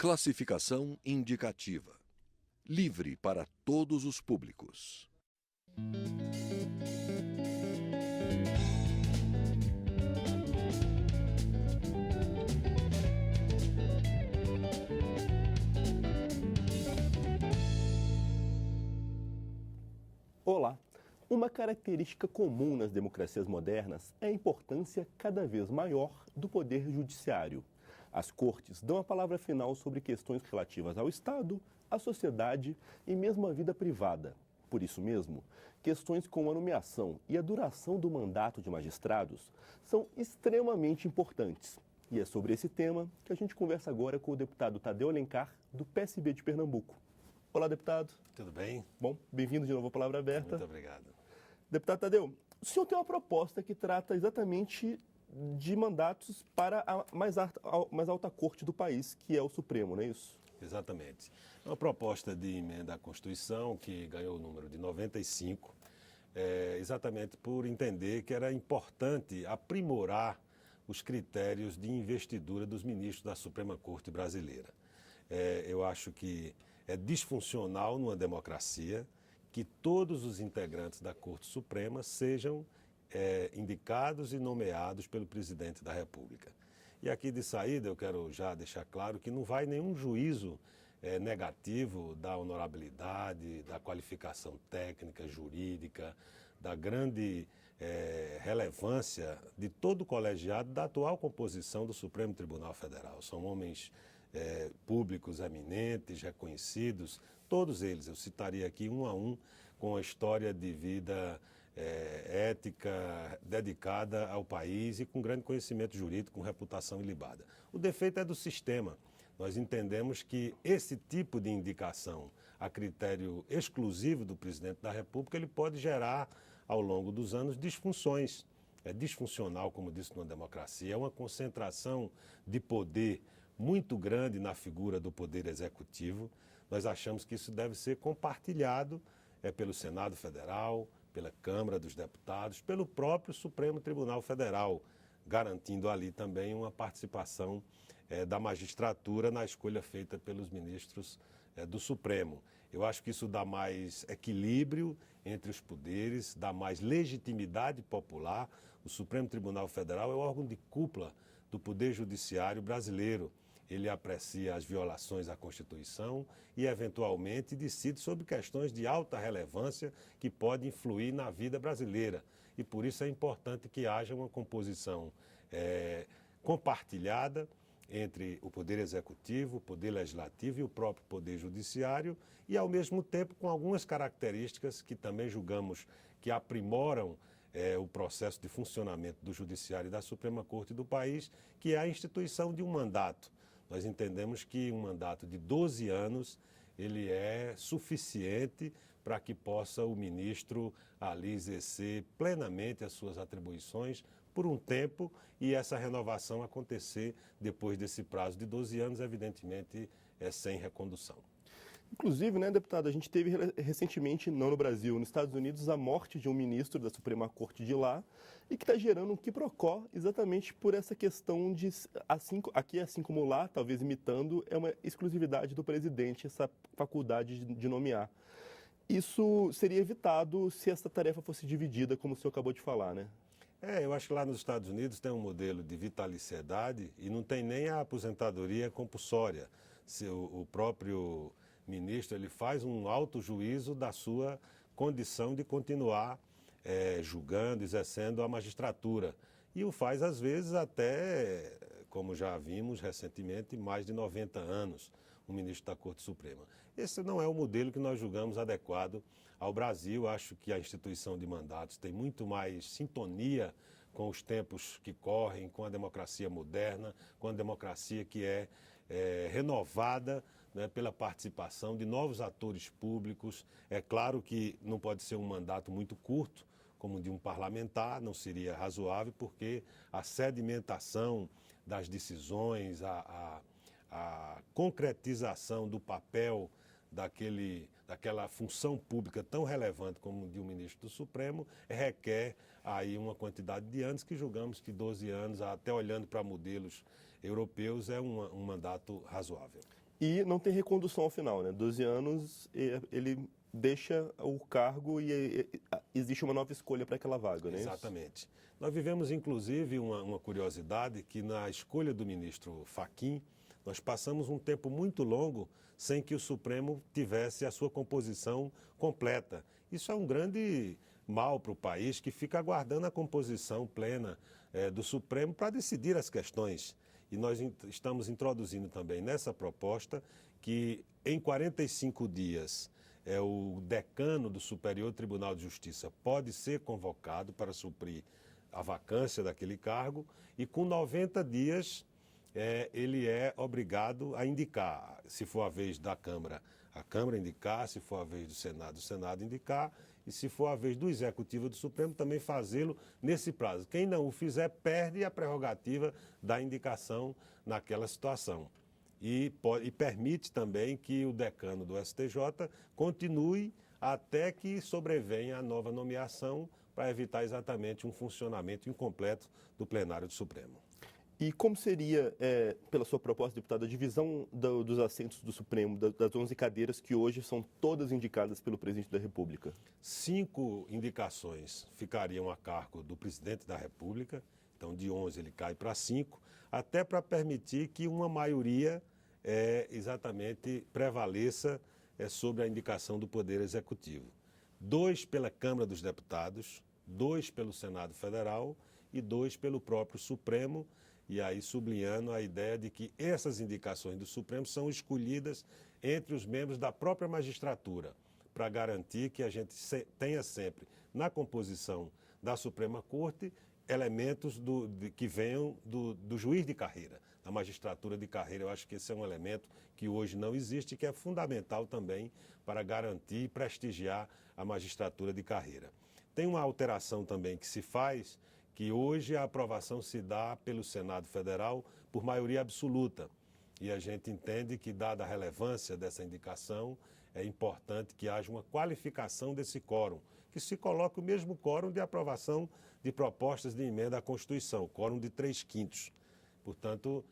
Classificação indicativa. Livre para todos os públicos. Olá! Uma característica comum nas democracias modernas é a importância cada vez maior do poder judiciário. As cortes dão a palavra final sobre questões relativas ao Estado, à sociedade e mesmo à vida privada. Por isso mesmo, questões como a nomeação e a duração do mandato de magistrados são extremamente importantes. E é sobre esse tema que a gente conversa agora com o deputado Tadeu Alencar, do PSB de Pernambuco. Olá, deputado. Tudo bem? Bom, bem-vindo de novo à Palavra Aberta. Muito obrigado. Deputado Tadeu, o senhor tem uma proposta que trata exatamente de mandatos para a mais alta corte do país, que é o Supremo, não é isso? Exatamente. É uma proposta de emenda à Constituição que ganhou o número de 95, exatamente por entender que era importante aprimorar os critérios de investidura dos ministros da Suprema Corte brasileira. Eu acho que é disfuncional numa democracia que todos os integrantes da Corte Suprema sejam indicados e nomeados pelo presidente da República. E aqui de saída eu quero já deixar claro que não vai nenhum juízo negativo da honorabilidade, da qualificação técnica, jurídica, da grande relevância de todo o colegiado da atual composição do Supremo Tribunal Federal. São homens públicos eminentes, reconhecidos, todos eles, eu citaria aqui um a um, com a história de vida ética, dedicada ao país e com grande conhecimento jurídico, com reputação ilibada. O defeito é do sistema. Nós entendemos que esse tipo de indicação a critério exclusivo do presidente da República, ele pode gerar, ao longo dos anos, disfunções. É disfuncional, como disse, numa democracia, é uma concentração de poder muito grande na figura do Poder Executivo. Nós achamos que isso deve ser compartilhado pelo Senado Federal, pela Câmara dos Deputados, pelo próprio Supremo Tribunal Federal, garantindo ali também uma participação da magistratura na escolha feita pelos ministros do Supremo. Eu acho que isso dá mais equilíbrio entre os poderes, dá mais legitimidade popular. O Supremo Tribunal Federal é o órgão de cúpula do Poder Judiciário brasileiro. Ele aprecia as violações à Constituição e, eventualmente, decide sobre questões de alta relevância que podem influir na vida brasileira. E, por isso, é importante que haja uma composição compartilhada entre o Poder Executivo, o Poder Legislativo e o próprio Poder Judiciário e, ao mesmo tempo, com algumas características que também julgamos que aprimoram o processo de funcionamento do Judiciário e da Suprema Corte do país, que é a instituição de um mandato. Nós entendemos que um mandato de 12 anos, ele é suficiente para que possa o ministro ali exercer plenamente as suas atribuições por um tempo e essa renovação acontecer depois desse prazo de 12 anos, evidentemente, sem recondução. Inclusive, né, deputado, a gente teve recentemente, não no Brasil, nos Estados Unidos, a morte de um ministro da Suprema Corte de lá e que está gerando um quiprocó exatamente por essa questão de, assim como lá, talvez imitando, é uma exclusividade do presidente, essa faculdade de nomear. Isso seria evitado se essa tarefa fosse dividida, como o senhor acabou de falar, né? Eu acho que lá nos Estados Unidos tem um modelo de vitaliciedade e não tem nem a aposentadoria compulsória. Se o próprio ministro ele faz um autojuízo da sua condição de continuar julgando, exercendo a magistratura. E o faz, às vezes, até, como já vimos recentemente, mais de 90 anos, o ministro da Corte Suprema. Esse não é o modelo que nós julgamos adequado ao Brasil. Acho que a instituição de mandatos tem muito mais sintonia com os tempos que correm, com a democracia moderna, com a democracia que é renovada, né, pela participação de novos atores públicos. É claro que não pode ser um mandato muito curto, como de um parlamentar, não seria razoável, porque a sedimentação das decisões, a concretização do papel daquela função pública tão relevante como de um ministro do Supremo requer aí uma quantidade de anos que julgamos que 12 anos, até olhando para modelos europeus, é um mandato razoável. E não tem recondução ao final, né? 12 anos, ele deixa o cargo e existe uma nova escolha para aquela vaga, né? Exatamente. Nós vivemos, inclusive, uma curiosidade que na escolha do ministro Fachin, nós passamos um tempo muito longo sem que o Supremo tivesse a sua composição completa. Isso é um grande mal para o país, que fica aguardando a composição plena do Supremo para decidir as questões. E nós estamos introduzindo também nessa proposta que em 45 dias o decano do Superior Tribunal de Justiça pode ser convocado para suprir a vacância daquele cargo e com 90 dias ele é obrigado a indicar. Se for a vez da Câmara, a Câmara indicar, se for a vez do Senado, o Senado indicar, e se for a vez do Executivo do Supremo, também fazê-lo nesse prazo. Quem não o fizer, perde a prerrogativa da indicação naquela situação. E permite também que o decano do STJ continue até que sobrevenha a nova nomeação para evitar exatamente um funcionamento incompleto do plenário do Supremo. E como seria, pela sua proposta, deputado, a divisão dos assentos do Supremo, das 11 cadeiras que hoje são todas indicadas pelo presidente da República? 5 indicações ficariam a cargo do presidente da República, então de 11 ele cai para 5, até para permitir que uma maioria exatamente prevaleça sobre a indicação do Poder Executivo. 2 pela Câmara dos Deputados, 2 pelo Senado Federal e 2 pelo próprio Supremo, e aí sublinhando a ideia de que essas indicações do Supremo são escolhidas entre os membros da própria magistratura, para garantir que a gente tenha sempre na composição da Suprema Corte elementos que venham do juiz de carreira, da magistratura de carreira. Eu acho que esse é um elemento que hoje não existe e que é fundamental também para garantir e prestigiar a magistratura de carreira. Tem uma alteração também que se faz, que hoje a aprovação se dá pelo Senado Federal por maioria absoluta. E a gente entende que, dada a relevância dessa indicação, é importante que haja uma qualificação desse quórum, que se coloque o mesmo quórum de aprovação de propostas de emenda à Constituição, quórum de 3/5. Portanto,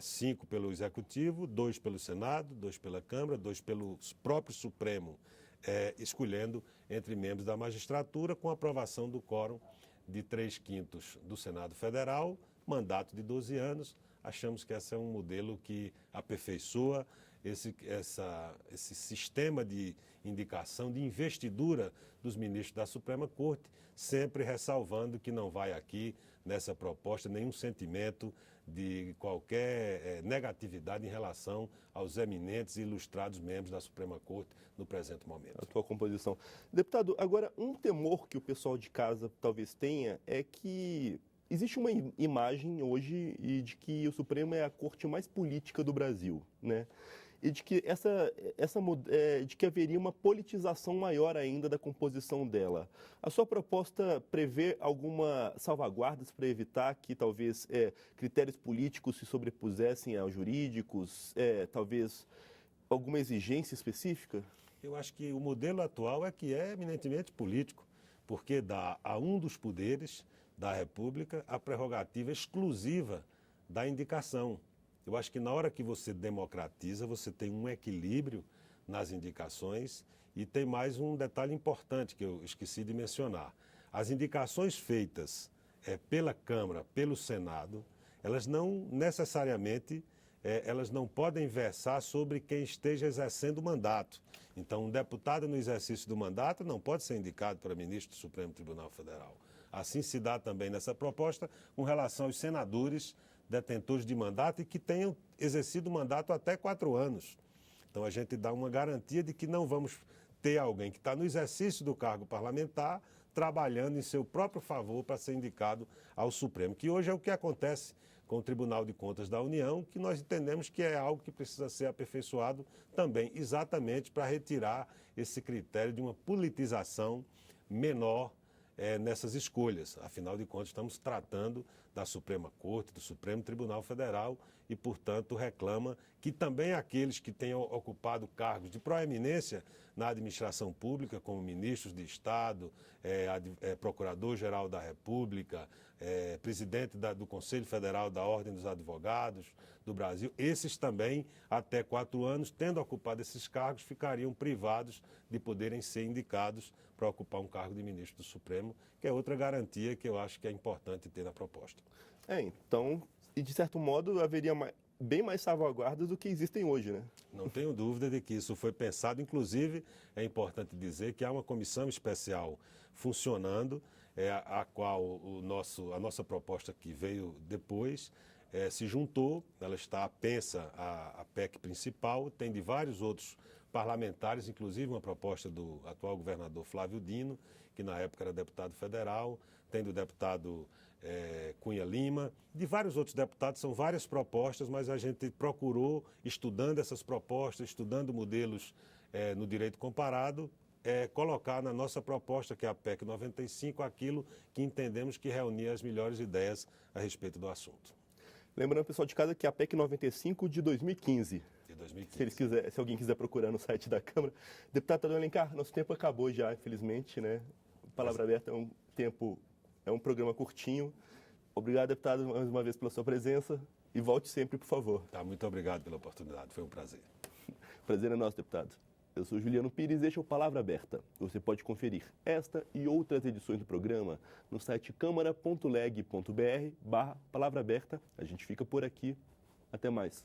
5 pelo Executivo, 2 pelo Senado, 2 pela Câmara, 2 pelo próprio Supremo, escolhendo entre membros da magistratura, com aprovação do quórum de 3/5 do Senado Federal, mandato de 12 anos. Achamos que esse é um modelo que aperfeiçoa esse sistema de indicação, de investidura dos ministros da Suprema Corte, sempre ressalvando que não vai aqui, nessa proposta, nenhum sentimento de qualquer negatividade em relação aos eminentes e ilustrados membros da Suprema Corte no presente momento. A tua composição. Deputado, agora, um temor que o pessoal de casa talvez tenha é que existe uma imagem hoje de que o Supremo é a corte mais política do Brasil, né? E de que de que haveria uma politização maior ainda da composição dela. A sua proposta prevê alguma salvaguardas para evitar que talvez critérios políticos se sobrepusessem aos jurídicos, talvez alguma exigência específica? Eu acho que o modelo atual é que é eminentemente político, porque dá a um dos poderes da República a prerrogativa exclusiva da indicação. Eu acho que na hora que você democratiza, você tem um equilíbrio nas indicações e tem mais um detalhe importante que eu esqueci de mencionar. As indicações feitas pela Câmara, pelo Senado, elas não necessariamente elas não podem versar sobre quem esteja exercendo o mandato. Então, um deputado no exercício do mandato não pode ser indicado para ministro do Supremo Tribunal Federal. Assim se dá também nessa proposta com relação aos senadores detentores de mandato e que tenham exercido o mandato até 4 anos. Então, a gente dá uma garantia de que não vamos ter alguém que está no exercício do cargo parlamentar trabalhando em seu próprio favor para ser indicado ao Supremo, que hoje é o que acontece com o Tribunal de Contas da União, que nós entendemos que é algo que precisa ser aperfeiçoado também, exatamente para retirar esse critério de uma politização menor nessas escolhas. Afinal de contas, estamos tratando da Suprema Corte, do Supremo Tribunal Federal e, portanto, reclama que também aqueles que tenham ocupado cargos de proeminência na administração pública, como ministros de Estado, Procurador-Geral da República, presidente do Conselho Federal da Ordem dos Advogados do Brasil, esses também, até 4 anos, tendo ocupado esses cargos, ficariam privados de poderem ser indicados para ocupar um cargo de ministro do Supremo, que é outra garantia que eu acho que é importante ter na proposta. Então, e de certo modo, haveria bem mais salvaguardas do que existem hoje, né? Não tenho dúvida de que isso foi pensado. Inclusive, é importante dizer que há uma comissão especial funcionando, a qual a nossa proposta que veio depois se juntou. Ela está apensa à PEC principal, tem de vários outros parlamentares, inclusive uma proposta do atual governador Flávio Dino, que na época era deputado federal, tem do deputado Cunha Lima, de vários outros deputados. São várias propostas, mas a gente procurou, estudando essas propostas, estudando modelos no direito comparado, colocar na nossa proposta, que é a PEC 95, aquilo que entendemos que reunia as melhores ideias a respeito do assunto. Lembrando, pessoal de casa, que a PEC 95 de 2015. De 2015. Se alguém quiser procurar no site da Câmara. Deputado Tadeu Alencar, nosso tempo acabou já, infelizmente, né? Palavra Aberta é um programa curtinho. Obrigado, deputado, mais uma vez pela sua presença e volte sempre, por favor. Muito obrigado pela oportunidade, foi um prazer. Prazer é nosso, deputado. Eu sou Juliano Pires e este é o Palavra Aberta. Você pode conferir esta e outras edições do programa no site câmara.leg.br/palavra aberta. A gente fica por aqui. Até mais.